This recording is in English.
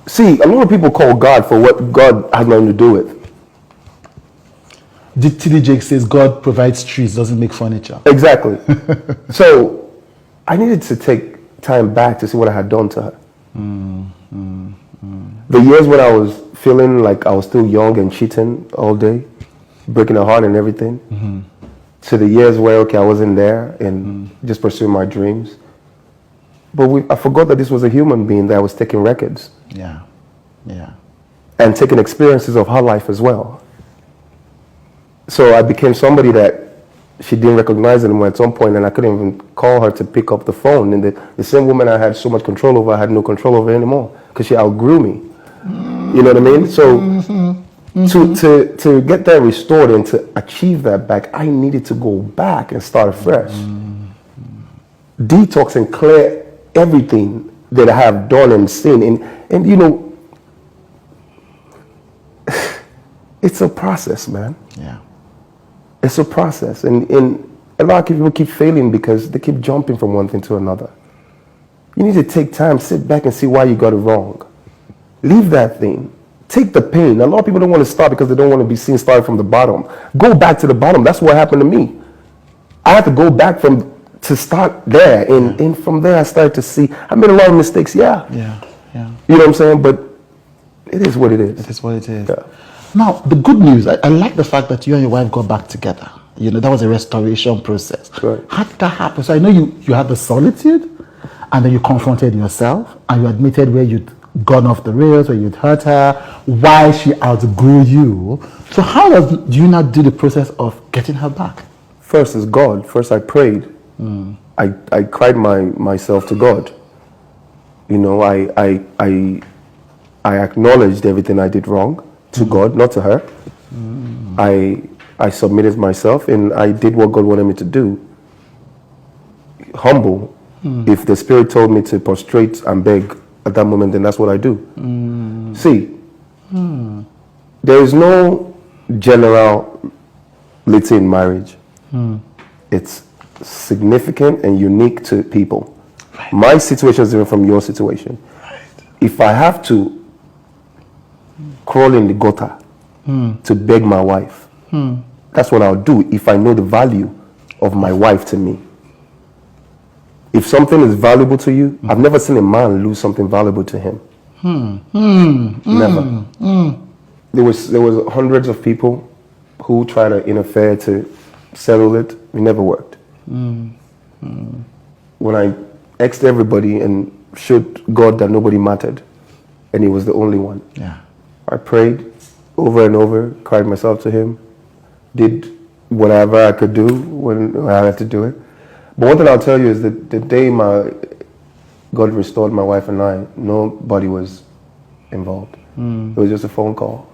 See, a lot of people call God for what God has nothing to do with. TD Jake says God provides trees, doesn't make furniture. Exactly. So I needed to take time back to see what I had done to her. The years when I was feeling like I was still young and cheating all day, breaking her heart and everything, to the years where, okay, I wasn't there and just pursuing my dreams. But I forgot that this was a human being that was taking records. Yeah, yeah. And taking experiences of her life as well. So I became somebody that she didn't recognize anymore at some point, and I couldn't even call her to pick up the phone. And the same woman I had so much control over, I had no control over anymore because she outgrew me. You know what I mean? So to get that restored and to achieve that back, I needed to go back and start fresh. Detox and clear everything that I have done and seen. And you know, it's a process, man. Yeah. It's a process. And a lot of people keep failing because they keep jumping from one thing to another. You need to take time, sit back and see why you got it wrong. Leave that thing. Take the pain. A lot of people don't want to start because they don't want to be seen starting from the bottom. Go back to the bottom. That's what happened to me. I had to go back to start there. And from there I started to see, I made a lot of mistakes, yeah. Yeah, yeah. You know what I'm saying? But it is what it is. It is what it is. Yeah. Now, the good news, I like the fact that you and your wife got back together. You know, that was a restoration process. Right. How did that happen? So I know you had the solitude, and then you confronted yourself, and you admitted where you'd gone off the rails, where you'd hurt her, why she outgrew you. So how do you now do the process of getting her back? First is God. First I prayed. I cried myself to God. You know, I acknowledged everything I did wrong to God, not to her. I submitted myself and I did what God wanted me to do. Humble. If the Spirit told me to prostrate and beg at that moment, then that's what I do. See, there is no generality in marriage. It's significant and unique to people. Right. My situation is different from your situation. Right. If I have to crawl in the gutter to beg my wife, that's what I'll do if I know the value of my wife to me. If something is valuable to you, I've never seen a man lose something valuable to him. Never. There was hundreds of people who tried to interfere to settle it. It never worked. When I asked everybody and showed God that nobody mattered, and he was the only one. Yeah. I prayed over and over, cried myself to him, did whatever I could do when I had to do it. But one thing I'll tell you is that the day God restored my wife and I, nobody was involved. It was just a phone call.